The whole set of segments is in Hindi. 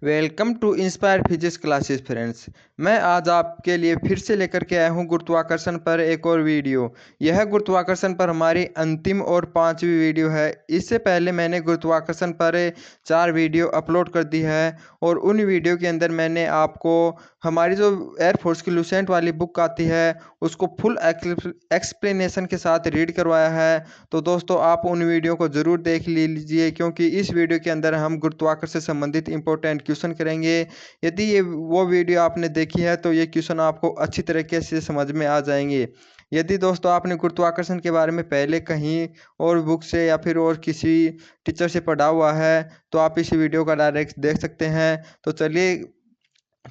Welcome to inspire physics classes friends. मैं आज आपके लिए फिर से लेकर के आया हूँ गुरुत्वाकर्षण पर एक और वीडियो। यह गुरुत्वाकर्षण पर हमारी अंतिम और पांचवी वीडियो है। इससे पहले मैंने गुरुत्वाकर्षण पर 4 वीडियो अपलोड कर दी है और उन वीडियो के अंदर मैंने आपको हमारी जो एयरफोर्स की लूसेंट वाली बुक आती है उसको फुल एक्सप्लेनेशन के साथ रीड करवाया है। तो दोस्तों आप उन वीडियो को ज़रूर देख लीजिए, क्योंकि इस वीडियो के अंदर हम गुरुत्वाकर्षण से संबंधित इंपॉर्टेंट क्वेश्चन करेंगे। यदि ये वो वीडियो आपने देखी है तो ये क्वेश्चन आपको अच्छी तरीके से समझ में आ जाएंगे। यदि दोस्तों आपने गुरुत्वाकर्षण के बारे में पहले कहीं और बुक से या फिर और किसी टीचर से पढ़ा हुआ है तो आप इस वीडियो का डायरेक्ट देख सकते हैं। तो चलिए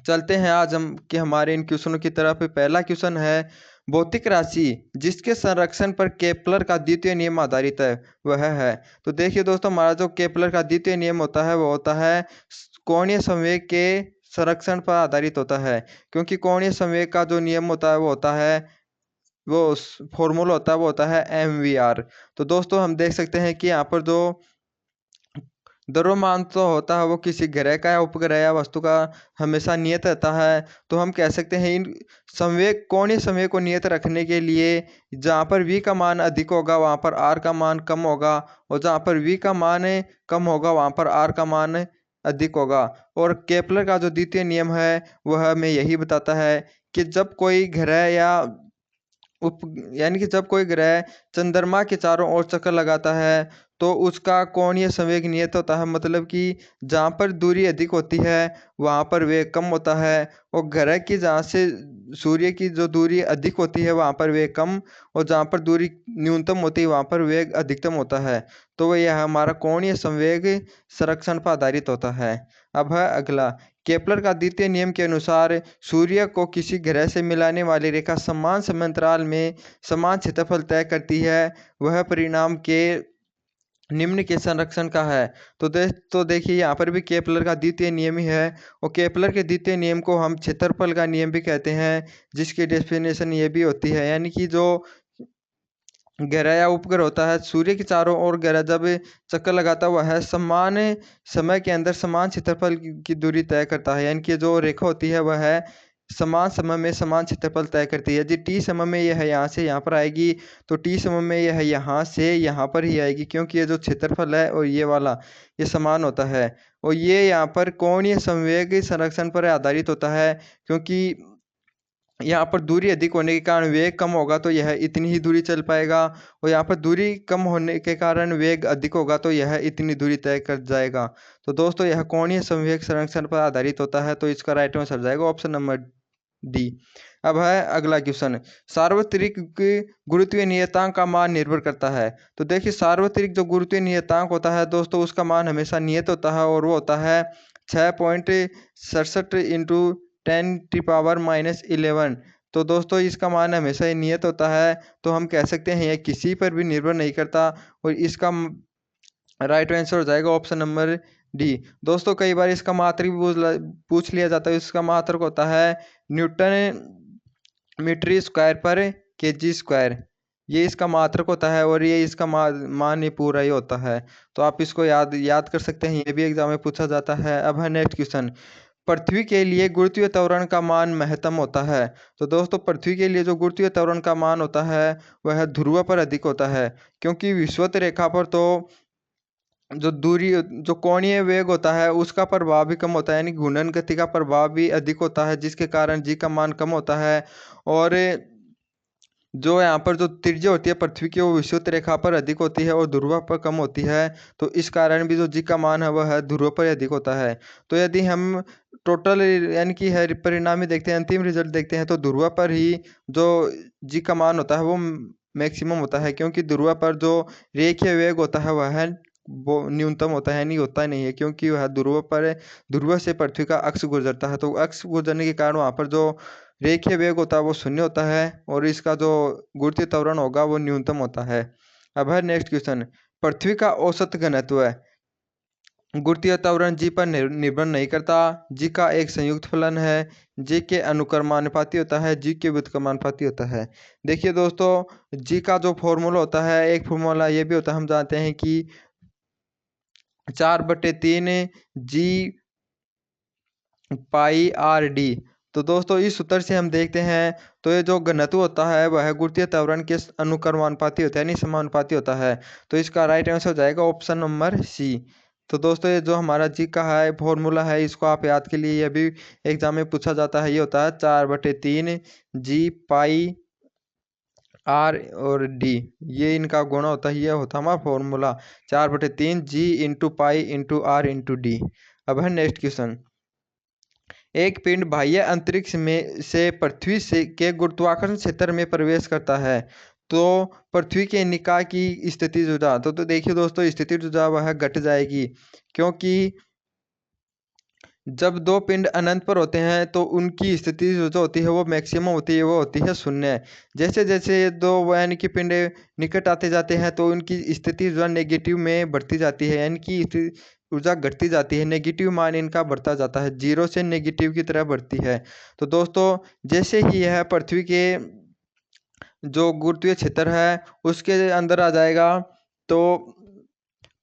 चलते हैं आज हम कि हमारे इन क्वेश्चनों की तरफ। पहला क्वेश्चन है, भौतिक राशि जिसके संरक्षण पर केपलर का द्वितीय नियम आधारित है वह है। तो देखिए दोस्तों, हमारा जो केपलर का द्वितीय नियम होता है वो होता है कोणीय संवेग के संरक्षण पर आधारित होता है। क्योंकि कोणीय संवेग का जो नियम होता है वो होता है, वो फॉर्मूला होता है वो होता है mvr। तो दोस्तों हम देख सकते हैं कि यहाँ पर जो द्रव्यमान तो होता है वो किसी ग्रह का या उपग्रह या वस्तु का हमेशा नियत रहता है। तो हम कह सकते हैं इन संवेग कोणीय संवेग को नियत रखने के लिए जहाँ पर v का मान अधिक होगा वहाँ पर r का मान कम होगा, और जहाँ पर v का मान कम होगा वहाँ पर r का मान अधिक होगा। और केपलर का जो द्वितीय नियम है वह हमें यही बताता है कि जब कोई ग्रह या उप यानी कि जब कोई ग्रह चंद्रमा के चारों ओर चक्कर लगाता है तो उसका कोणीय संवेग नियत होता है। मतलब कि जहाँ पर दूरी अधिक होती है वहाँ पर वेग कम होता है, और ग्रह की जहाँ से सूर्य की जो दूरी अधिक होती है वहाँ पर वेग कम, और जहाँ पर दूरी न्यूनतम होती है वहाँ पर वेग अधिकतम होता है। तो यह हमारा कोणीय संवेग संरक्षण पर आधारित होता है। अब है अगला, केपलर का द्वितीय नियम के अनुसार सूर्य को किसी ग्रह से मिलाने वाली रेखा समान समयांतराल में समान क्षेत्रफल तय करती है, वह परिणाम के निम्न के संरक्षण का है। तो देखिए यहाँ पर भी केपलर का द्वितीय नियम ही है, और केपलर के द्वितीय नियम को हम क्षेत्रफल का नियम भी कहते हैं, जिसकी डेफिनेशन ये भी होती है, यानी कि जो ग्रह या उपग्रह होता है सूर्य के चारों ओर ग्रह जब चक्कर लगाता हुआ है समान समय के अंदर समान क्षेत्रफल की दूरी तय करता है। यानी कि जो रेखा होती है वह है समान समय में समान क्षेत्रफल तय करती है। यदि टी समय में यह यहाँ से यहाँ पर आएगी तो टी समय में यह यहाँ से यहाँ पर ही आएगी, क्योंकि ये जो क्षेत्रफल है और ये वाला ये समान होता है। और ये यहाँ पर कोणीय संवेग संरक्षण पर आधारित होता है, क्योंकि यहाँ पर दूरी अधिक होने के कारण वेग कम होगा तो यह इतनी ही दूरी चल पाएगा, और यहाँ पर दूरी कम होने के कारण वेग अधिक होगा तो यह इतनी दूरी तय कर जाएगा। तो दोस्तों यह कोणीय संवेग संरक्षण पर आधारित होता है, तो इसका राइट आंसर जाएगा ऑप्शन नंबर डी। अब है अगला क्वेश्चन, सार्वत्रिक गुरुत्वीय नियतांक का मान निर्भर करता है। तो देखिए सार्वत्रिक जो गुरुत्वीय नियतांक होता है दोस्तों उसका मान हमेशा नियत होता है, और वो होता है 6.67 इंटू 10⁻⁻11। तो दोस्तों इसका मान हमेशा ही नियत होता है, तो हम कह सकते हैं यह किसी पर भी निर्भर नहीं करता, और इसका राइट आंसर हो जाएगा ऑप्शन नंबर डी। दोस्तों कई बार इसका मात्रक भी पूछ लिया जाता है, इसका मात्रक होता है न्यूटन मीटर स्क्वायर पर केजी स्क्वायर। ये इसका मात्रक होता है, और ये इसका मान ये पूरा ही होता है। तो आप इसको याद कर सकते हैं, ये भी एग्जाम में पूछा जाता है। अब है नेक्स्ट क्वेश्चन, पृथ्वी के लिए गुरुत्वीय त्वरण का मान महत्तम होता है। तो दोस्तों पृथ्वी के लिए जो गुरुत्वीय त्वरण का मान होता है वह ध्रुव पर अधिक होता है, क्योंकि विषुवत रेखा पर तो जो दूरी जो कोणीय वेग होता है उसका प्रभाव भी कम होता है, यानी घूर्णन गति का प्रभाव भी अधिक होता है, जिसके कारण जी का मान कम होता है। और जो यहाँ पर जो त्रिज्या होती है पृथ्वी की वो विषुवत रेखा पर अधिक होती है और ध्रुव पर कम होती है, तो इस कारण भी जो जी का मान है वह ध्रुव पर अधिक होता है। तो यदि हम टोटल यानी कि है परिणामी देखते हैं, अंतिम रिजल्ट देखते हैं, तो ध्रुव पर ही जो जी का मान होता है वो मैक्सिमम होता है, क्योंकि ध्रुव पर जो रेखीय वेग होता है वह वो न्यूनतम होता है, नहीं होता नहीं है, क्योंकि वह ध्रुव पर ध्रुव से पृथ्वी का अक्ष गुजरता है। तो अक्ष गुजरने के कारण वहाँ पर जो रेखीय वेग होता है वो शून्य होता है, और इसका जो गुरुत्वीय त्वरण होगा वो न्यूनतम होता है। अब है नेक्स्ट क्वेश्चन, पृथ्वी का औसत घनत्व गुरुत्वीय त्वरण जी पर निर्भर नहीं करता। जी का एक संयुक्त फलन है, जी के अनुक्रमानुपाती होता है, जी के व्युत्क्रमानुपाती होता है। देखिए दोस्तों जी का जो फॉर्मूला होता है, एक फॉर्मूला ये भी होता है, हम जानते हैं कि 4/3 जी पाई आर डी। तो दोस्तों इस सूत्र से हम देखते हैं तो ये जो घनत्व होता है वह गुरुत्वीय त्वरण के अनुक्रमानुपाती होता है, यानी समानुपाती होता है। तो इसका राइट आंसर हो जाएगा ऑप्शन नंबर सी। तो दोस्तों ये जो हमारा जी का है फॉर्मूला है, इसको आप याद के लिए, यह भी एग्जाम में पूछा जाता है। ये होता है 4/3 जी पाई आर और डी, ये इनका गुणा होता है। ये होता है हमारा formula 4/3 G into pi into R into D. अब है नेक्स्ट क्वेश्चन। एक पिंड बाह्य अंतरिक्ष में से पृथ्वी से के गुरुत्वाकर्षण क्षेत्र में प्रवेश करता है तो पृथ्वी के निकाय की स्थिति जुदा। तो देखिए दोस्तों, स्थिति जुदा वह घट जाएगी, क्योंकि जब दो पिंड अनंत पर होते हैं तो उनकी स्थिति जो होती है वो मैक्सिमम होती है, वो होती है शून्य। जैसे जैसे ये दो यानी कि पिंड निकट आते जाते हैं तो उनकी स्थिति जो नेगेटिव में बढ़ती जाती है, यानी कि ऊर्जा घटती जाती है, नेगेटिव मान इनका बढ़ता जाता है, जीरो से नेगेटिव की तरह बढ़ती है। तो दोस्तों जैसे ही यह पृथ्वी के जो गुरुत्वीय क्षेत्र है उसके अंदर आ जाएगा तो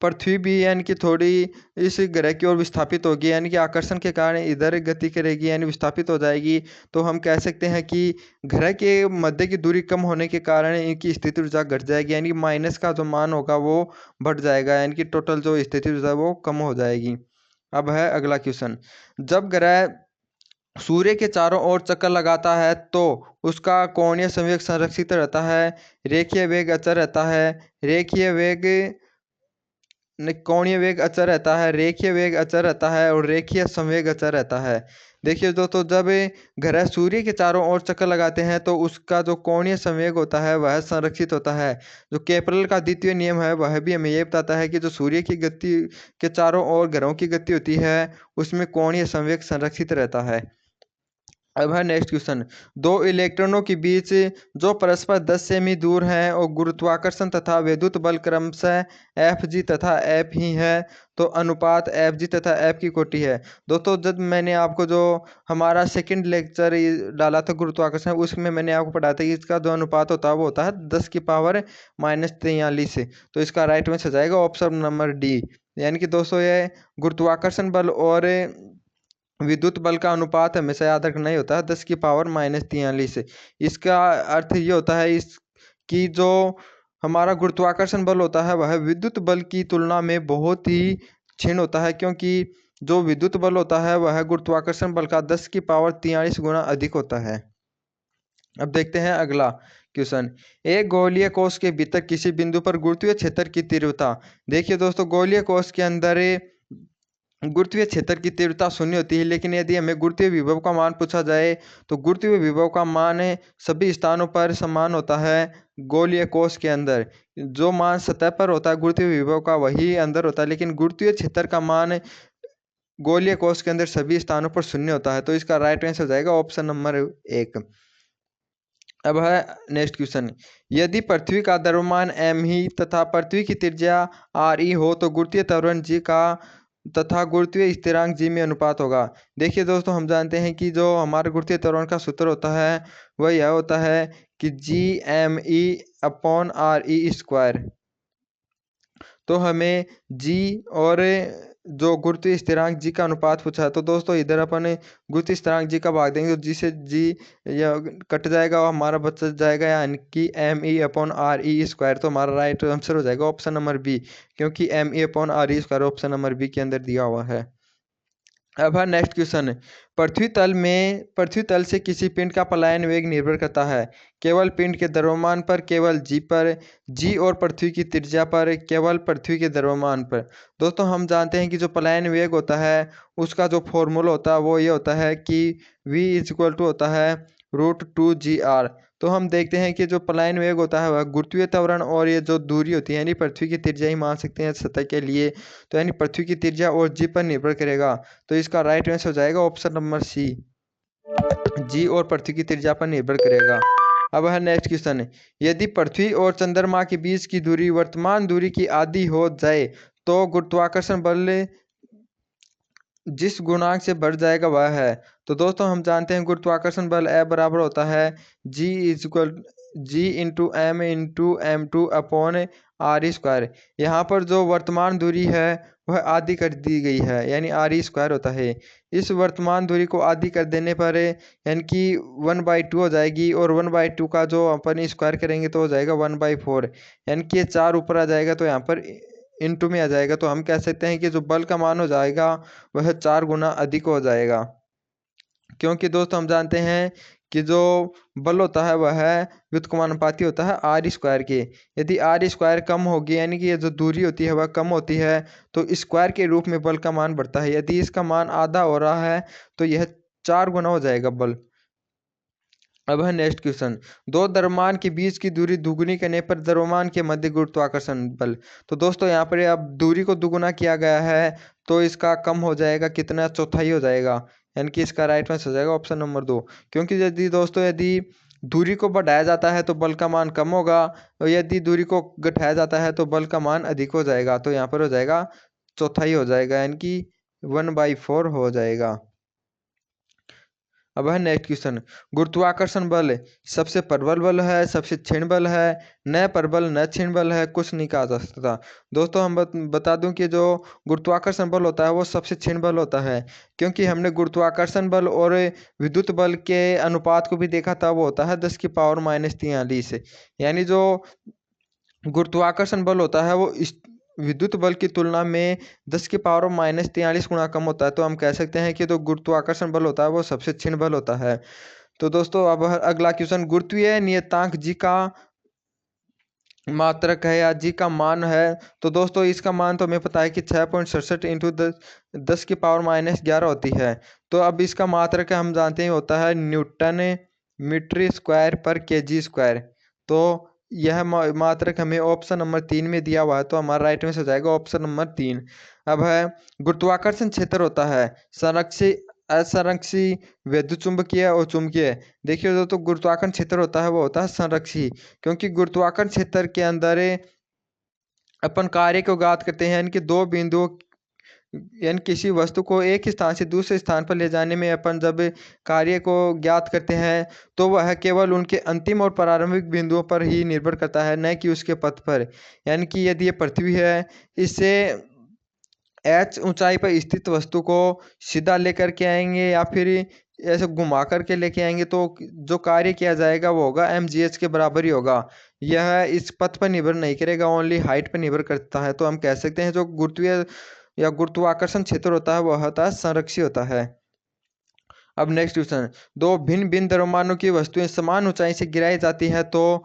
पृथ्वी भी यानी कि थोड़ी इस ग्रह की ओर विस्थापित होगी, यानी कि आकर्षण के कारण इधर गति करेगी, यानी विस्थापित हो जाएगी। तो हम कह सकते हैं कि ग्रह के मध्य की दूरी कम होने के कारण इनकी स्थिति ऊर्जा घट जाएगी, यानी माइनस का जो मान होगा वो बढ़ जाएगा, यानी कि टोटल जो स्थिति ऊर्जा वो कम हो जाएगी। अब है अगला क्वेश्चन। जब ग्रह सूर्य के चारों ओर चक्कर लगाता है तो उसका कोणीय संवेग संरक्षित रहता है, रेखीय वेग अचर रहता है, रेखीय वेग कोणीय वेग अचर रहता है, रेखीय वेग अचर रहता है और रेखीय संवेग अचर रहता है। देखिए दोस्तों, जब ग्रह सूर्य के चारों ओर चक्कर लगाते हैं तो उसका जो कोणीय संवेग होता है वह संरक्षित होता है। जो केपलर का द्वितीय नियम है वह भी हमें ये बताता है कि जो सूर्य की गति के चारों ओर ग्रहों की गति होती है उसमें कोणीय संवेग संरक्षित रहता है। अब है नेक्स्ट क्वेश्चन। दो इलेक्ट्रॉनों के बीच जो परस्पर 10 सेमी दूर हैं और गुरुत्वाकर्षण तथा विद्युत बल क्रमशः एफ जी तथा एफ ही है तो अनुपात एफ जी तथा एफ की कोटि है। दोस्तों जब मैंने आपको जो हमारा सेकंड लेक्चर डाला था गुरुत्वाकर्षण, उसमें मैंने आपको पढ़ाया था कि इसका जो अनुपात होता है वो होता है 10⁻⁻43। तो इसका राइट आंसर हो जाएगा ऑप्शन नंबर डी। यानी कि दोस्तों ये गुरुत्वाकर्षण बल और विद्युत बल का अनुपात हमेशा याद रखना ही होता है 10⁻43। इसका अर्थ ये होता है इस कि जो हमारा गुरुत्वाकर्षण बल होता है वह विद्युत बल की तुलना में बहुत ही क्षीण होता है, क्योंकि जो विद्युत बल होता है वह गुरुत्वाकर्षण बल का 10⁻43 गुना अधिक होता है। अब देखते हैं अगला क्वेश्चन। एक गोलीय कोश के भीतर किसी बिंदु पर गुरुत्वीय क्षेत्र की तीव्रता। देखिए दोस्तों, गोलीय कोश के अंदर गुरुत्वीय क्षेत्र की तीव्रता शून्य होती है, लेकिन यदि हमें गुरुत्वीय विभव का मान पूछा जाए तो गुरुत्वीय विभव का मान सभी स्थानों पर समान होता है। गोलीय कोश के अंदर जो मान सतह पर होता है गुरुत्वीय विभव का वही अंदर होता है, लेकिन गुरुत्वीय क्षेत्र का मान गोलीय कोश के अंदर सभी स्थानों पर शून्य होता है। तो इसका राइट आंसर हो जाएगा ऑप्शन नंबर 1। अब है नेक्स्ट क्वेश्चन। यदि पृथ्वी का द्रव्यमान m ही तथा पृथ्वी की त्रिज्या r e हो तो गुरुत्वीय त्वरण g का तथा गुरुत्वीय स्थिरांक g में अनुपात होगा। देखिए दोस्तों, हम जानते हैं कि जो हमारे गुरुत्वीय त्वरण का सूत्र होता है वह यह होता है कि Gme/r⁸। तो हमें g और जो गुरुत्वीय स्थिरांक g का अनुपात पूछा है, तो दोस्तों इधर अपन गुरुत्वीय स्थिरांक g का भाग देंगे तो g से g यह कट जाएगा और हमारा बच जाएगा, यानी कि me/r⁸। तो हमारा राइट आंसर हो जाएगा ऑप्शन नंबर बी, क्योंकि me/r⁸ ऑप्शन नंबर बी के अंदर दिया हुआ है। अब है नेक्स्ट क्वेश्चन। पृथ्वी तल से किसी पिंड का पलायन वेग निर्भर करता है केवल पिंड के द्रव्यमान पर, केवल जी और पृथ्वी की त्रिज्या पर, केवल पृथ्वी के द्रव्यमान पर। दोस्तों हम जानते हैं कि जो पलायन वेग होता है उसका जो फॉर्मूला होता है वो ये होता है कि v होता है √2gr। तो हम देखते हैं कि जो पलायन वेग होता है वह गुरुत्वीय त्वरण और ये जो दूरी होती है यानी पृथ्वी की त्रिज्या ही मान सकते हैं सतह के लिए, तो यानी पृथ्वी की त्रिज्या और जी पर निर्भर करेगा। तो इसका राइट आंसर हो जाएगा ऑप्शन नंबर सी, जी और पृथ्वी की त्रिज्या पर निर्भर करेगा। अब है नेक्स्ट क्वेश्चन। यदि पृथ्वी और चंद्रमा के बीच की दूरी वर्तमान दूरी की आधी हो जाए तो गुरुत्वाकर्षण बल जिस गुणांक से बढ़ जाएगा वह है। तो दोस्तों हम जानते हैं गुरुत्वाकर्षण बल F बराबर होता है G G/m/m2/r²। यहाँ पर जो वर्तमान दूरी है वह आधी कर दी गई है, यानी r² होता है। इस वर्तमान दूरी को आधी कर देने पर यानी कि 1/2 हो जाएगी, और 1/2 का जो अपन स्क्वायर करेंगे तो हो जाएगा 1/4, यानी कि ये 4 ऊपर आ जाएगा तो यहाँ पर इंटू में आ जाएगा। तो हम कह सकते हैं कि जो बल का मान हो जाएगा वह 4 गुना अधिक हो जाएगा, क्योंकि दोस्तों हम जानते हैं कि जो बल होता है वह व्युत्क्रमानुपाती होता है r² के। यदि r² कम होगी, यानी कि ये जो दूरी होती है वह कम होती है, तो स्क्वायर के रूप में बल का मान बढ़ता है। यदि इसका मान आधा हो रहा है तो यह 4 गुना हो जाएगा बल। अब है नेक्स्ट क्वेश्चन, दो द्रव्यमान के बीच की दूरी दुगुनी करने पर द्रव्यमान के मध्य गुरुत्वाकर्षण बल। तो दोस्तों यहाँ पर अब दूरी को दुगुना किया गया है, तो इसका कम हो जाएगा, कितना, चौथाई हो जाएगा, यानी कि इसका राइट आंसर हो जाएगा ऑप्शन नंबर 2। क्योंकि यदि दोस्तों यदि दूरी को बढ़ाया जाता है तो बल का मान कम होगा, और यदि दूरी को घटाया जाता है तो बल का मान अधिक हो जाएगा। तो यहाँ पर हो जाएगा चौथाई हो जाएगा, यानी कि 1/4 हो जाएगा। अब है नेक्स्ट क्वेश्चन, गुरुत्वाकर्षण बल सबसे प्रबल बल है, सबसे क्षीण बल है, न प्रबल न क्षीण बल है, कुछ नहीं कहा जा सकता। दोस्तों हम बता दूं कि जो गुरुत्वाकर्षण बल होता है वो सबसे क्षीण बल होता है, क्योंकि हमने गुरुत्वाकर्षण बल और विद्युत बल के अनुपात को भी देखा था, वो होता है 10⁻⁻43। यानी जो गुरुत्वाकर्षण बल होता है वो इस विद्युत बल की तुलना में 10⁻⁻43 गुना कम होता है। तो हम कह सकते हैं कि जो गुरुत्वाकर्षण बल होता है वो सबसे क्षीण बल होता है। तो दोस्तों अब अगला क्वेश्चन, गुरुत्वीय नियतांक जी का मात्रक है या जी का मान है। तो दोस्तों इसका मान तो हमें पता है कि 6.67 इंटू 10⁻⁻11 होती है। तो अब इसका मात्रक हम जानते हैं होता है न्यूटन मीटर स्क्वायर पर kg²। तो यह मात्रक हमें ऑप्शन नंबर 3 में दिया हुआ है, तो हमारा राइट में हो जाएगा ऑप्शन नंबर 3। अब है गुरुत्वाकर्षण क्षेत्र होता है संरक्षित, असंरक्षित, विद्युत चुंबकीय और चुंबकीय। देखिए तो गुरुत्वाकर्षण क्षेत्र होता है वो होता है संरक्षित, क्योंकि गुरुत्वाकर्षण क्षेत्र के अंदर अपन कार्य को ज्ञात करते हैं, यानी कि दो बिंदुओं, यानी किसी वस्तु को एक स्थान से दूसरे स्थान पर ले जाने में अपन जब कार्य को ज्ञात करते हैं तो वह केवल उनके अंतिम और प्रारंभिक बिंदुओं पर ही निर्भर करता है, न कि उसके पथ पर। यानी कि यदि ये पृथ्वी है, इससे h ऊंचाई पर स्थित वस्तु को सीधा लेकर के आएंगे या फिर ऐसे घुमा करके लेके आएंगे, तो जो कार्य किया जाएगा वो होगा mgh के बराबर ही होगा। यह इस पथ पर निर्भर नहीं करेगा, ओनली हाइट पर निर्भर करता है। तो हम कह सकते हैं जो गुरुत्वीय या गुरुत्वाकर्षण क्षेत्र होता है वह होता है संरक्षित होता है। अब नेक्स्ट क्वेश्चन, दो भिन्न भिन्न द्रव्यमानों की वस्तुएं समान ऊंचाई से गिराई जाती है तो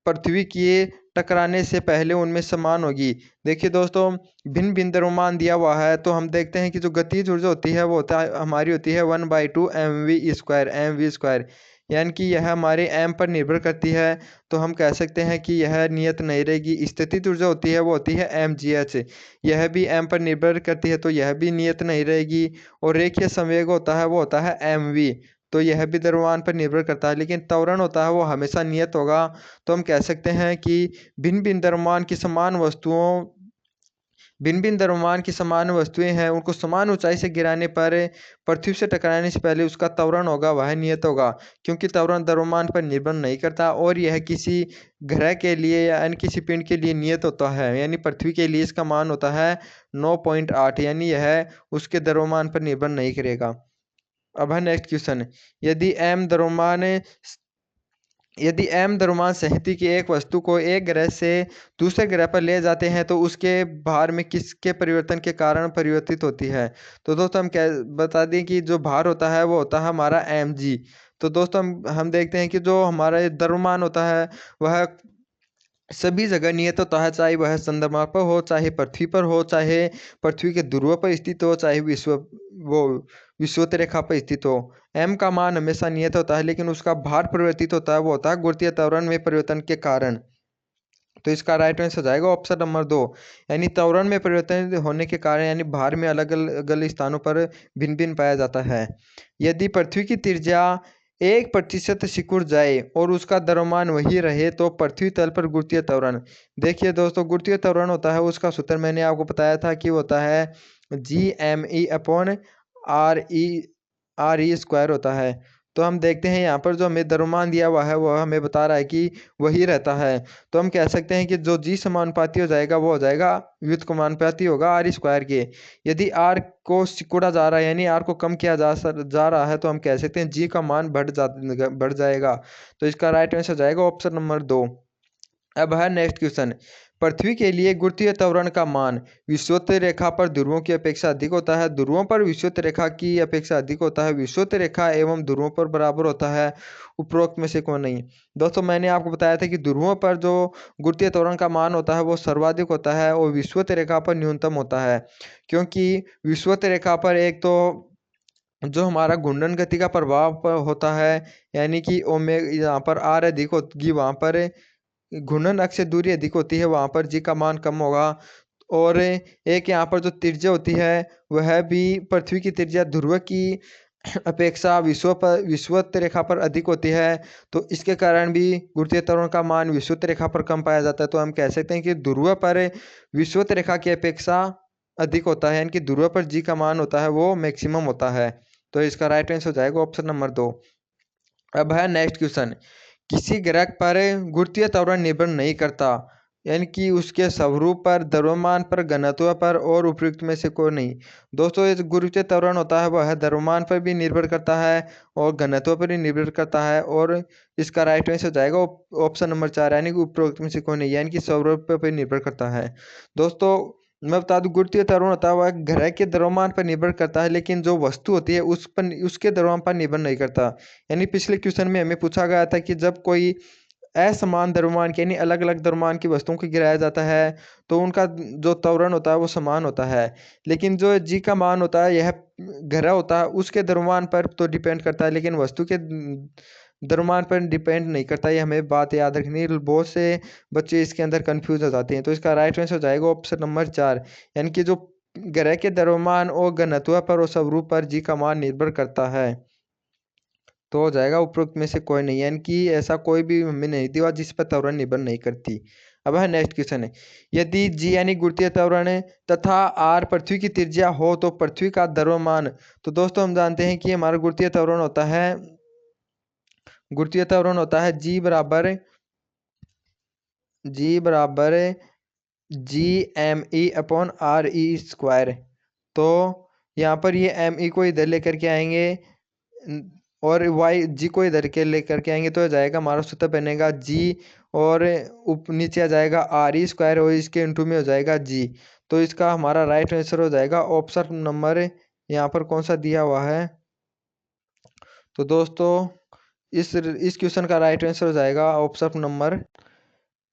पृथ्वी के टकराने से पहले उनमें समान होगी। देखिए दोस्तों भिन्न भिन्न द्रव्यमान दिया हुआ है, तो हम देखते हैं कि जो गतिज ऊर्जा होती है वो होता है हमारी होती है 1/2 mv², यानी कि यह हमारे m पर निर्भर करती है। तो हम कह सकते हैं कि यह नियत नहीं रहेगी। स्थितिज ऊर्जा होती है वो होती है mgh, यह भी m पर निर्भर करती है, तो यह भी नियत नहीं रहेगी। और रेखीय संवेग होता है वो होता है mv, तो यह भी द्रव्यमान पर निर्भर करता है, लेकिन त्वरण होता है वो हमेशा नियत होगा। तो हम कह सकते हैं कि भिन्न भिन्न द्रव्यमान की समान वस्तुओं, भिन्न भिन्न द्रव्यमान की समान वस्तुएं हैं, उनको समान ऊंचाई से गिराने पर पृथ्वी से टकराने से पहले उसका त्वरण होगा वह नियत होगा, क्योंकि त्वरण द्रव्यमान पर निर्भर नहीं करता। और यह किसी ग्रह के लिए या अन्य किसी पिंड के लिए नियत होता है, यानी पृथ्वी के लिए इसका मान होता है 9.8, यानी यह उसके द्रव्यमान पर निर्भर नहीं करेगा। अब है नेक्स्ट क्वेश्चन, यदि m द्रव्यमान सहित की एक वस्तु को एक ग्रह से दूसरे ग्रह पर ले जाते हैं तो उसके भार में किसके परिवर्तन के कारण परिवर्तित होती है। तो दोस्तों हम क्या बता दें कि जो भार होता है वो होता है हमारा mg। तो दोस्तों हम देखते हैं कि जो हमारा द्रव्यमान होता है वह सभी जगह नियत होता है, चाहे वह चंद्रमा पर हो, चाहे पृथ्वी पर हो, चाहे पृथ्वी के ध्रुव पर स्थित हो, चाहे विषुवत रेखा पर स्थित हो। m का मान हमेशा नियत होता है, लेकिन उसका भार परिवर्तित होता है वो होता है गुरुत्वीय त्वरण में परिवर्तन के कारण। तो इसका राइट आंसर हो जाएगा ऑप्शन नंबर 2, यानी त्वरण में परिवर्तन होने के कारण, यानी भार में अलग अलग स्थानों पर भिन्न भिन्न पाया जाता है। यदि पृथ्वी की त्रिज्या 1% सिकुड़ जाए और उसका द्रव्यमान वही रहे तो पृथ्वी तल पर गुरुत्वीय त्वरण। देखिए दोस्तों गुरुत्वीय त्वरण होता है उसका सूत्र मैंने आपको बताया था कि होता है Gme/re² होता है। तो हम देखते हैं यहाँ पर जो हमें द्रव्यमान दिया हुआ है वह हमें बता रहा है कि वही रहता है। तो हम कह सकते हैं कि जो जी समानुपाती हो जाएगा वो हो जाएगा व्युत्क्रमानुपाती होगा आर स्क्वायर के। यदि आर को सिकुड़ा जा रहा है यानी आर को कम किया जा रहा है तो हम कह सकते हैं जी का मान बढ़ जाएगा। तो इसका राइट आंसर हो जाएगा ऑप्शन नंबर 2। अब है नेक्स्ट क्वेश्चन। पृथ्वी के लिए गुरुत्वीय त्वरण का मान विषुवत रेखा पर ध्रुवों की अपेक्षा अधिक होता है, ध्रुवों पर विषुवत रेखा की अपेक्षा अधिक होता है, विषुवत रेखा एवं ध्रुवों पर बराबर होता है, उपरोक्त में से कौन नहीं। दोस्तों मैंने आपको बताया था कि ध्रुवों पर जो गुरुत्वीय त्वरण का मान होता है वो सर्वाधिक होता है और विषुवत रेखा पर न्यूनतम होता है। क्योंकि विषुवत रेखा पर एक तो जो हमारा घूर्णन गति का प्रभाव होता है, यानी कि यहाँ पर आर अधिक होगी, वहाँ पर घूर्णन अक्ष से दूरी अधिक होती है, वहाँ पर जी का मान कम होगा। और एक यहाँ पर जो त्रिज्या होती है वह भी पृथ्वी की त्रिज्या ध्रुव की अपेक्षा विषुवत रेखा पर अधिक होती है। तो इसके कारण भी गुरुत्वीय त्वरण का मान विषुवत रेखा पर कम पाया जाता है। तो हम कह सकते हैं कि ध्रुव पर विषुवत रेखा की अपेक्षा अधिक होता है, यानी कि ध्रुव पर जी का मान होता है वो मैक्सिमम होता है। तो इसका राइट आंसर हो जाएगा ऑप्शन नंबर 2। अब है नेक्स्ट क्वेश्चन। किसी ग्रह पर गुरुत्वीय त्वरण निर्भर नहीं करता, यानी कि उसके स्वरूप पर, द्रव्यमान पर, घनत्व पर और उपयुक्त में से कोई नहीं। दोस्तों ये गुरुत्वीय त्वरण होता है वह द्रव्यमान पर भी निर्भर करता है और घनत्व पर भी निर्भर करता है। और इसका राइट आंसर हो जाएगा ऑप्शन नंबर 4, यानी कि उपरोक्त में से कोई नहीं, यानी कि स्वरूप पर निर्भर करता है। दोस्तों मैं बता दूं गुरुत्वीय त्वरण होता है वह ग्रह के द्रव्यमान पर निर्भर करता है, लेकिन जो वस्तु होती है उसके द्रव्यमान पर निर्भर नहीं करता। यानी पिछले क्वेश्चन में हमें पूछा गया था कि जब कोई असमान द्रव्यमान के यानी अलग अलग द्रव्यमान की वस्तुओं को गिराया जाता है तो उनका जो त्वरण होता है वो समान होता है, लेकिन जो जी का मान होता है यह ग्रह होता है उसके द्रव्यमान पर तो डिपेंड करता है, लेकिन वस्तु के द्रव्यमान पर डिपेंड नहीं करता। ये हमें बात याद रखनी है, बहुत से बच्चे इसके अंदर कंफ्यूज हो जाते हैं। तो इसका राइट आंसर हो जाएगा ऑप्शन नंबर 4, यानी कि जो ग्रह के द्रव्यमान और घनत्व पर और स्वरूप पर जी का मान निर्भर करता है। तो हो जाएगा उपरोक्त में से कोई नहीं, यानी कि ऐसा कोई भी हमें नहीं दिया जिस पर त्वरण निर्भर नहीं करती। अब है नेक्स्ट क्वेश्चन है। यदि जी यानी गुरुत्वीय त्वरण तथा आर पृथ्वी की त्रिज्या हो तो पृथ्वी का द्रव्यमान। तो दोस्तों हम जानते हैं कि हमारा गुरुत्वीय त्वरण होता है, गुरुत्वीय त्वरण होता है जी बराबर G M E upon R E square. तो यहाँ पर ये एम ई को इधर लेकर के आएंगे और वाई जी को इधर के लेकर के आएंगे तो जाएगा हमारा सूत्र बनेगा जी और नीचे आ जाएगा आर ई स्क्वायर और इसके इंटू में हो जाएगा जी। तो इसका हमारा राइट आंसर हो जाएगा ऑप्शन नंबर यहाँ पर कौन सा दिया हुआ है। तो दोस्तों इस क्वेश्चन का राइट आंसर हो जाएगा ऑप्शन नंबर,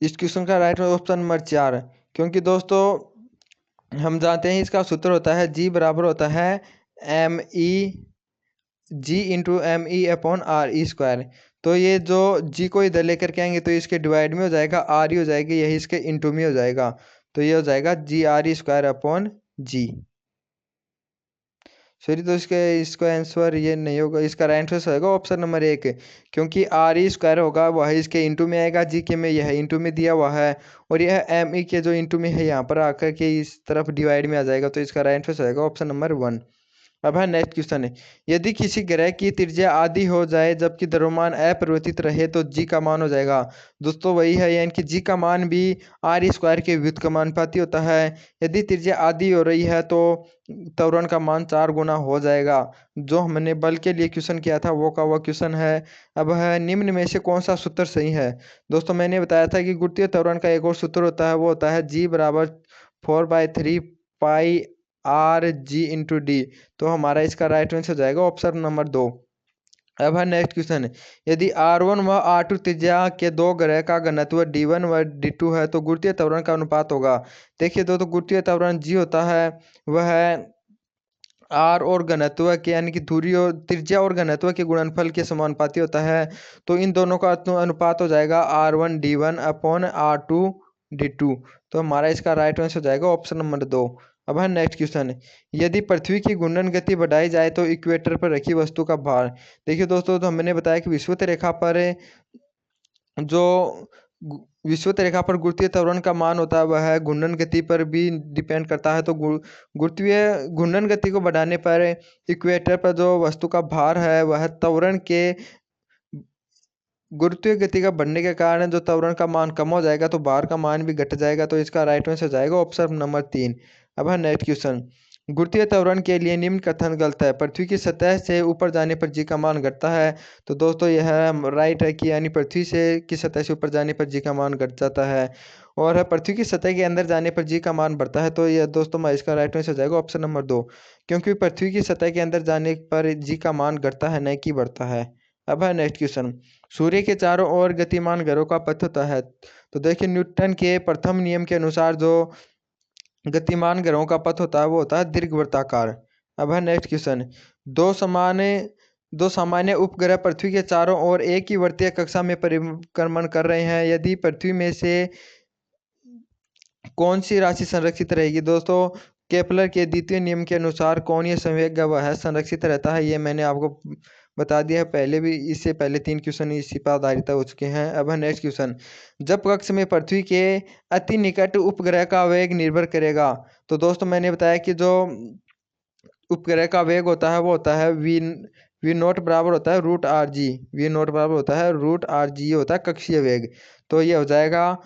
इस क्वेश्चन का राइट ऑप्शन नंबर 4। क्योंकि दोस्तों हम जानते हैं इसका सूत्र होता है जी बराबर होता है M E G into M E upon R E square. तो ये जो जी को इधर लेकर के आएंगे तो इसके डिवाइड में हो जाएगा आर ई हो जाएगी, यही इसके इंटू में हो जाएगा। तो ये हो जाएगा जी are E square upon ji. Sorry तो इसका आंसर ये नहीं होगा, इसका राइट आंसर होगा ऑप्शन नंबर 1, क्योंकि आर ई स्क्वायर होगा वह इसके इंटू में आएगा, जी के में यह इंटू में दिया हुआ है और यह एम ई के जो इंटू में है यहाँ पर आकर के इस तरफ डिवाइड में आ जाएगा। तो इसका राइट आंसर होगा ऑप्शन नंबर 1। अब है नेक्स्ट क्वेश्चन है। यदि किसी ग्रह की त्रिज्या आधी हो जाए जबकि द्रव्यमान अपरिवर्तित रहे तो जी का मान हो जाएगा। दोस्तों वही है, यानी कि जी का मान भी आर स्क्वायर के व्युत्क्रमानुपाती होता है। यदि त्रिज्या आधी हो रही है तो त्वरण का मान 4 गुना हो जाएगा। जो हमने बल के लिए क्वेश्चन किया था वो का वो क्वेश्चन है। अब है निम्न में से कौन सा सूत्र सही है। दोस्तों मैंने बताया था कि गुरुत्वीय त्वरण का एक और सूत्र होता है, वो होता है जी बराबर 4/3 पाई आर जी इंटू डी। तो हमारा इसका राइट आंसर हो जाएगा ऑप्शन नंबर 2। अब है नेक्स्ट क्वेश्चन। यदि R1 व R2 त्रिज्या के दो ग्रह का घनत्व D1 व D2 है तो गुरुत्वीय त्वरण का अनुपात होगा। देखिए दोस्तों गुरुत्वीय त्वरण जी होता है वह आर और घनत्व के यानी कि दूरी और त्रिज्या और घनत्व के गुणनफल के समानुपाती होता है। तो इन दोनों का अनुपात हो जाएगा R1D1 अपॉन R2D2। तो हमारा इसका राइट आंसर हो जाएगा ऑप्शन नंबर 2। अब है नेक्स्ट क्वेश्चन। यदि पृथ्वी की घूर्णन गति बढ़ाई जाए तो इक्वेटर पर रखी वस्तु का भार। देखिए दोस्तों तो हमने बताया कि विषुवत रेखा पर जो विषुवत रेखा पर गुरुत्वीय त्वरण का मान होता है वह घूर्णन गति पर भी डिपेंड करता है। तो गुरुत्वीय घूर्णन गति को बढ़ाने पर इक्वेटर पर जो वस्तु का भार है वह त्वरण के गुरुत्वीय गति का बढ़ने के कारण जो त्वरण का मान कम हो जाएगा तो भार का मान भी घट जाएगा। तो इसका राइट आंसर हो जाएगा ऑप्शन नंबर 3। अब है नेक्स्ट क्वेश्चन। गुरुत्वीय त्वरण के लिए निम्न कथन गलत है। पृथ्वी की सतह से ऊपर जाने पर जी का मान घटता है। तो दोस्तों यह राइट है कि यानी पृथ्वी से की सतह से ऊपर जाने पर जी का मान घट जाता है और पृथ्वी की सतह के अंदर जाने पर जी का मान बढ़ता है। तो यह दोस्तों इसका राइट आंसर हो जाएगा ऑप्शन नंबर 2, क्योंकि पृथ्वी की सतह के अंदर जाने पर जी का मान घटता है न कि बढ़ता है। अब है नेक्स्ट क्वेश्चन। सूर्य के चारों ओर गतिमान ग्रहों का पथ होता है। तो देखिए न्यूटन के प्रथम नियम के अनुसार जो गतिमान ग्रहों का पथ होता है वो होता है दीर्घवृत्ताकार। अब है नेक्स्ट क्वेश्चन। दो सामान्य उपग्रह पृथ्वी के चारों ओर एक ही वर्तीय कक्षा में परिक्रमण कर रहे हैं। यदि पृथ्वी में से कौन सी राशि संरक्षित रहेगी? दोस्तों केपलर के द्वितीय नियम के अनुसार कोणीय संवेग वह संरक्षित रहता है। ये मैंने आपको बता दिया है पहले भी, इससे पहले 3 क्वेश्चन इसी पर आधारित हो चुके हैं। अब है नेक्स्ट क्वेश्चन। जब कक्ष में पृथ्वी के अति निकट उपग्रह का वेग निर्भर करेगा। तो दोस्तों मैंने बताया कि जो उपग्रह का वेग होता है वो होता है वी नोट बराबर होता है root R G. V naught बराबर होता है रूट आर जी होता है कक्षीय वेग। तो ये हो जाएगा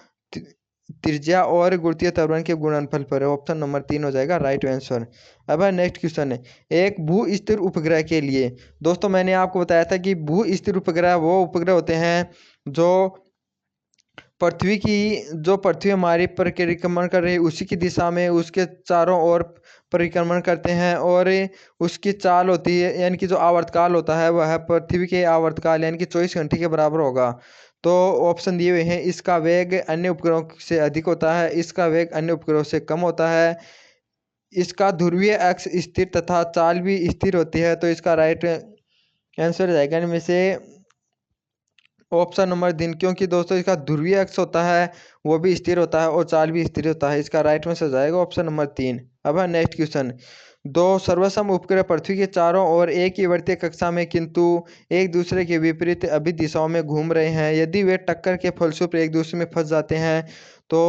त्रिज्या और गुरुत्वीय त्वरण के गुणनफल पर। ऑप्शन नंबर 3 हो जाएगा राइट आंसर। अब है नेक्स्ट क्वेश्चन है। एक भू स्थिर उपग्रह के लिए दोस्तों मैंने आपको बताया था कि भू स्थिर उपग्रह वो उपग्रह होते हैं जो पृथ्वी हमारी परिक्रमण कर रही है उसी की दिशा में उसके चारों ओर परिक्रमण करते हैं और उसकी चाल होती है यानी कि जो आवर्तकाल होता है वह पृथ्वी के आवर्तकाल यानी कि 24 घंटे के बराबर होगा। तो ऑप्शन दिए हुए हैं। इसका वेग अन्य उपग्रहों से अधिक होता है, इसका वेग अन्य उपग्रहों से कम होता है, इसका ध्रुवीय अक्ष स्थिर तथा चाल भी स्थिर होती है। तो इसका राइट आंसर जाएगा इनमें से ऑप्शन नंबर 3, क्योंकि दोस्तों इसका ध्रुवीय अक्ष होता है वो भी स्थिर होता है और चाल भी स्थिर होता है। इसका राइट आंसर जाएगा ऑप्शन नंबर 3। अब है नेक्स्ट क्वेश्चन। दो सर्वसम उपग्रह पृथ्वी के चारों ओर एक ही वर्तीय कक्षा में किंतु एक दूसरे के विपरीत अभिन्न दिशाओं में घूम रहे हैं। यदि वे टक्कर के फलस्वरूप एक दूसरे में फंस जाते हैं तो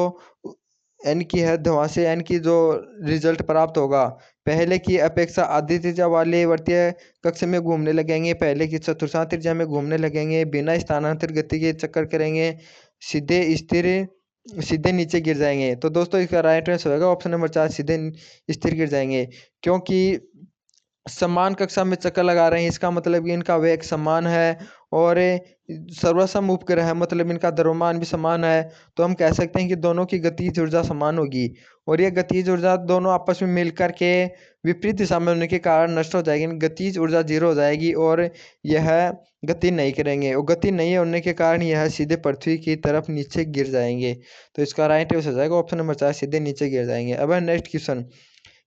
एन की है धुआं एन की जो रिजल्ट प्राप्त होगा पहले की अपेक्षा आधी त्रिज्या वाले वर्तीय कक्ष में घूमने लगेंगे, पहले की चतुर्थांश त्रिज्या में घूमने लगेंगे, बिना स्थानांतरित गति के चक्कर करेंगे, सीधे नीचे गिर जाएंगे। तो दोस्तों इसका राइट आंसर होगा ऑप्शन नंबर 4, सीधे स्थिर गिर जाएंगे। क्योंकि समान कक्षा में चक्कर लगा रहे हैं इसका मतलब कि इनका वेग समान है और सर्वसम उपग्रह है मतलब इनका द्रव्यमान भी समान है। तो हम कह सकते हैं कि दोनों की गतिज ऊर्जा समान होगी और ये गतिज ऊर्जा दोनों आपस में मिलकर के विपरीत दिशा में होने के कारण नष्ट हो जाएगी। गतिज ऊर्जा 0 हो जाएगी और यह गति नहीं करेंगे और गति नहीं होने के कारण यह सीधे पृथ्वी की तरफ नीचे गिर जाएंगे। तो इसका राइट आंसर हो जाएगा ऑप्शन नंबर 4, सीधे नीचे गिर जाएंगे। अब है नेक्स्ट क्वेश्चन।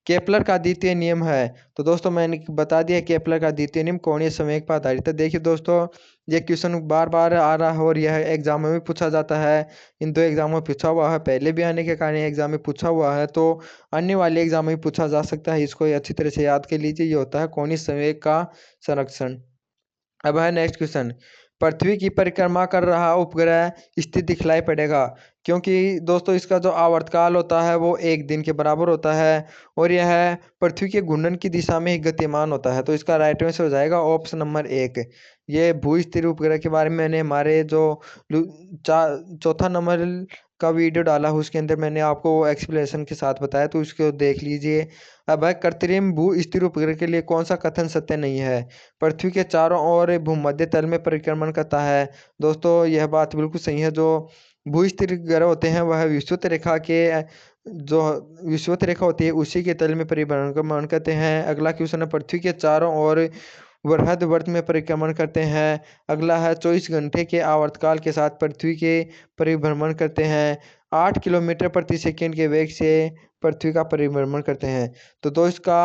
केपलर का द्वितीय नियम है। तो दोस्तों मैंने बता दिया केपलर का द्वितीय नियम कोणीय संवेग पर आधारित है। देखिए दोस्तों ये क्वेश्चन बार बार आ रहा है और यह एग्जाम में भी पूछा जाता है। इन 2 एग्जाम में पूछा हुआ है, पहले भी आने के कारण एग्जाम में पूछा हुआ है तो अन्य वाले एग्जाम में भी पूछा जा सकता है। इसको अच्छी तरह से याद कर लीजिए। ये होता है कोणीय संवेग का संरक्षण। अब है नेक्स्ट क्वेश्चन। पृथ्वी की परिक्रमा कर रहा उपग्रह स्थिर दिखलाई पड़ेगा क्योंकि दोस्तों इसका जो आवर्तकाल होता है वो 1 दिन के बराबर होता है और यह पृथ्वी के घूर्णन की दिशा में ही गतिमान होता है। तो इसका राइट आंसर हो जाएगा ऑप्शन नंबर 1। ये भू स्थिर उपग्रह के बारे में मैंने हमारे जो चौथा नंबर का वीडियो डाला है उसके अंदर मैंने आपको एक्सप्लेनेशन के साथ बताया तो उसको देख लीजिए। अब है कृत्रिम भू स्थिर उपग्रह के लिए कौन सा कथन सत्य नहीं है? पृथ्वी के चारों ओर भूमध्य तल में परिक्रमण करता है। दोस्तों यह बात बिल्कुल सही है। जो भू स्थिर ग्रह होते हैं वह विषुवत रेखा के जो विषुवत रेखा होती है उसी के तल में परिभ्रमण करते हैं। अगला क्वेश्चन है पृथ्वी के चारों ओर वृहद वर्त में परिक्रमण करते हैं। अगला है 24 घंटे के आवर्तकाल के साथ पृथ्वी के परिभ्रमण करते हैं। 8 किलोमीटर प्रति सेकंड के वेग से पृथ्वी का परिभ्रमण करते हैं। तो इसका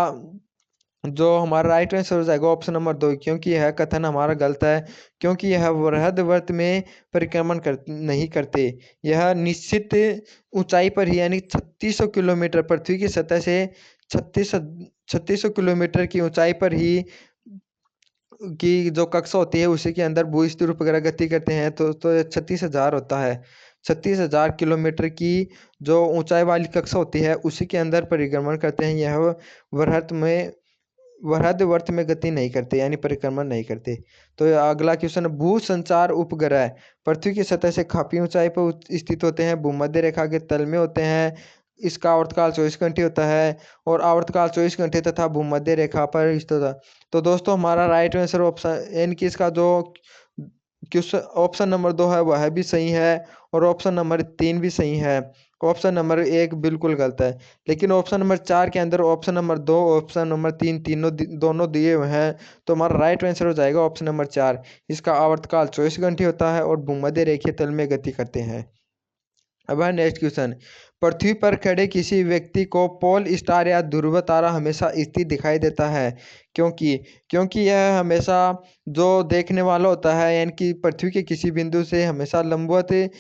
जो हमारा राइट आंसर हो जाएगा ऑप्शन नंबर 2, क्योंकि यह कथन हमारा गलत है क्योंकि यह वृहद वर्त में परिक्रमण नहीं करते। यह निश्चित ऊंचाई पर ही यानी 3600 किलोमीटर पृथ्वी की सतह से 3600 किलोमीटर की ऊंचाई पर ही की जो कक्षा होती है उसी के अंदर भू स्थिर उपग्रह गति करते हैं। तो 36,000 होता है। 36,000 किलोमीटर की जो ऊंचाई वाली कक्षा होती है उसी के अंदर परिभ्रमण करते हैं। यह वृहद वर्त में गति नहीं करते, यानी परिक्रमण नहीं करते। तो अगला क्वेश्चन, भू संचार उपग्रह पृथ्वी की सतह से काफी ऊंचाई पर स्थित होते हैं, भूमध्य रेखा के तल में होते हैं। इसका आवर्तकाल 24 घंटे होता है और आवर्तकाल 24 घंटे तथा भूमध्य रेखा पर स्थित होता है। तो दोस्तों हमारा राइट आंसर ऑप्शन यानी कि इसका जो क्वेश्चन ऑप्शन नंबर 2 है वह भी सही है और ऑप्शन नंबर 3 भी सही है। ऑप्शन नंबर 1 बिल्कुल गलत है। लेकिन ऑप्शन नंबर 4 के अंदर ऑप्शन नंबर 2 ऑप्शन नंबर 3 दोनों दिए हुए हैं। तो हमारा राइट आंसर हो जाएगा ऑप्शन नंबर 4। इसका आवर्तकाल 24 घंटे होता है और भूमध्य रेखीय तल में गति करते हैं। अब है नेक्स्ट क्वेश्चन, पृथ्वी पर खड़े किसी व्यक्ति को पोल स्टार या ध्रुव तारा हमेशा स्थिर दिखाई देता है, क्योंकि क्योंकि यह हमेशा जो देखने वाला होता है यानी कि पृथ्वी के किसी बिंदु से हमेशा लंबवत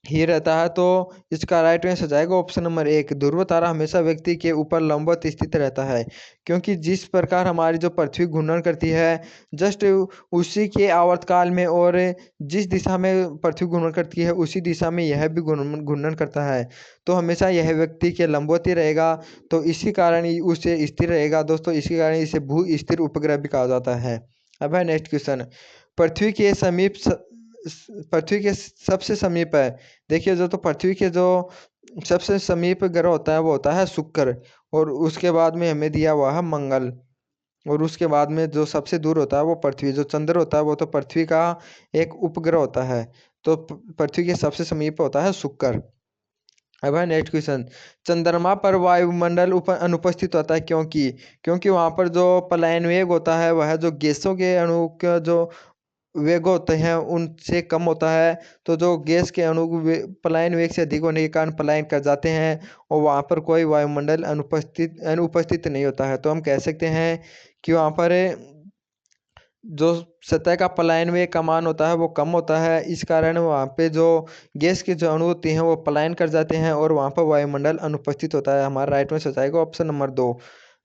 ही रहता है। तो इसका राइट आंसर जाएगा ऑप्शन नंबर 1, ध्रुव तारा हमेशा व्यक्ति के ऊपर लंबवत स्थित रहता है, क्योंकि जिस प्रकार हमारी जो पृथ्वी घूर्णन करती है जस्ट उसी के आवर्तकाल में और जिस दिशा में पृथ्वी घूर्णन करती है उसी दिशा में यह भी घूर्णन करता है। तो हमेशा यह व्यक्ति के लंबवत ही रहेगा, तो इसी कारण उसे स्थिर रहेगा दोस्तों। इसी कारण इसे भू स्थिर उपग्रह भी कहा जाता है। अब है नेक्स्ट क्वेश्चन, पृथ्वी के समीप पृथ्वी के सबसे समीप है। देखिए जो तो पृथ्वी के जो सबसे समीप ग्रह होता है वो होता है शुक्र, और उसके बाद में हमें दिया हुआ है मंगल, और उसके बाद में जो सबसे दूर होता है वो पृथ्वी। जो चंद्र होता है वो तो पृथ्वी का एक उपग्रह होता है। तो पृथ्वी के सबसे समीप होता है शुक्र। अब है नेक्स्ट क्वेश्चन, चंद्रमा पर वायुमंडल अनुपस्थित होता है, क्योंकि वहाँ पर जो पलायन वेग होता है वह जो गैसों के अणु का जो वेग होते हैं उनसे कम होता है। तो जो गैस के अणु पलायन वेग से अधिक होने के कारण पलायन कर जाते हैं और वहाँ पर कोई वायुमंडल अनुपस्थित नहीं होता है। तो हम कह सकते हैं कि वहाँ पर जो सतह का पलायन वेग का मान होता है वो कम होता है। इस कारण वहाँ पे जो गैस के जो अणु होते हैं वो पलायन कर जाते हैं और वहाँ पर वायुमंडल अनुपस्थित होता है। हमारा राइट में हो जाएगा ऑप्शन नंबर 2।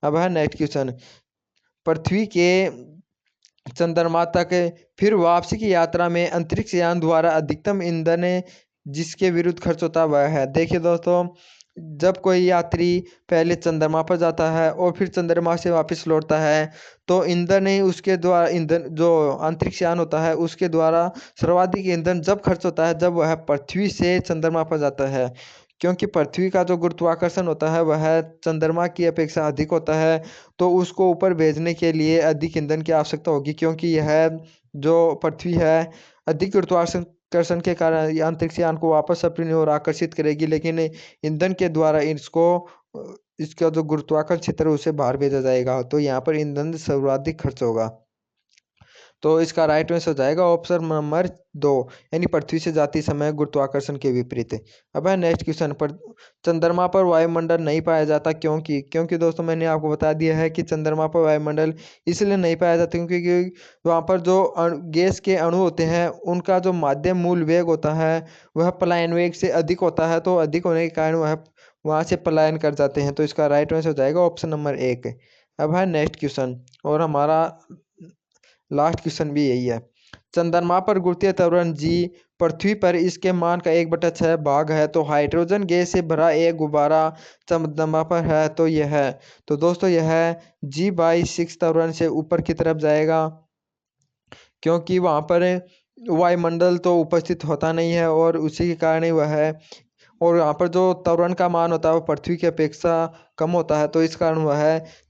अब है नेक्स्ट क्वेश्चन, पृथ्वी के चंद्रमा तक फिर वापसी की यात्रा में अंतरिक्ष यान द्वारा अधिकतम ईंधन जिसके विरुद्ध खर्च होता है वह है। देखिए दोस्तों, जब कोई यात्री पहले चंद्रमा पर जाता है और फिर चंद्रमा से वापस लौटता है तो ईंधन ही उसके द्वारा ईंधन जो अंतरिक्ष यान होता है उसके द्वारा सर्वाधिक ईंधन जब खर्च होता है जब वह पृथ्वी से चंद्रमा पर जाता है, क्योंकि पृथ्वी का जो गुरुत्वाकर्षण होता है वह चंद्रमा की अपेक्षा अधिक होता है। तो उसको ऊपर भेजने के लिए अधिक ईंधन की आवश्यकता होगी, क्योंकि यह जो पृथ्वी है अधिक गुरुत्वाकर्षण के कारण ये अंतरिक्ष यान को वापस अपनी ओर आकर्षित करेगी, लेकिन ईंधन के द्वारा इसको इसका जो गुरुत्वाकर्षण क्षेत्र है उसे बाहर भेजा जाएगा। तो यहाँ पर ईंधन सर्वाधिक खर्च होगा। तो इसका राइट आंसर हो जाएगा ऑप्शन नंबर 2, यानी पृथ्वी से जाती समय गुरुत्वाकर्षण के विपरीत। अब है नेक्स्ट क्वेश्चन, पर चंद्रमा पर वायुमंडल नहीं पाया जाता, क्योंकि दोस्तों मैंने आपको बता दिया है कि चंद्रमा पर वायुमंडल इसलिए नहीं पाया जाता क्योंकि वहाँ पर जो गैस के अणु होते हैं उनका जो माध्यम मूल वेग होता है वह पलायन वेग से अधिक होता है। तो अधिक होने के कारण वह वहाँ से पलायन कर जाते हैं। तो इसका राइट आंसर हो जाएगा ऑप्शन नंबर 1। अब है नेक्स्ट क्वेश्चन और हमारा लास्ट क्वेश्चन भी यही है, चंद्रमा पर गुरुत्वीय त्वरण जी पृथ्वी पर इसके मान का 1/6 भाग है, तो हाइड्रोजन गैस से भरा एक गुब्बारा चंद्रमा पर है तो यह है। तो दोस्तों यह G/6 त्वरण से ऊपर की तरफ जाएगा, क्योंकि वहाँ पर वायुमंडल तो उपस्थित होता नहीं है और उसी के कारण ही वह है, और यहाँ पर जो त्वरण का मान होता है वो पृथ्वी की अपेक्षा कम होता है। तो इस कारण वह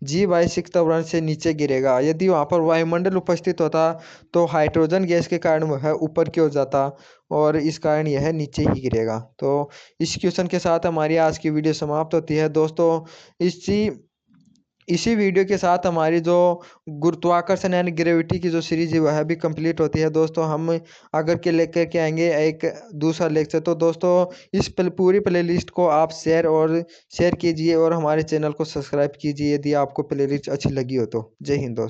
G/6 त्वरण से नीचे गिरेगा। यदि वहाँ पर वायुमंडल उपस्थित होता तो हाइड्रोजन गैस के कारण वह ऊपर की ओर जाता और इस कारण यह नीचे ही गिरेगा। तो इस क्वेश्चन के साथ हमारी आज की वीडियो समाप्त होती है दोस्तों। इसी वीडियो के साथ हमारी जो गुरुत्वाकर्षण यानी ग्रेविटी की जो सीरीज है वह भी कंप्लीट होती है दोस्तों। हम आकर के लेकर के आएंगे एक दूसरा लेक्चर। तो दोस्तों इस पूरी प्लेलिस्ट को आप शेयर कीजिए और हमारे चैनल को सब्सक्राइब कीजिए यदि आपको प्लेलिस्ट अच्छी लगी हो तो। जय हिंद दोस्तों।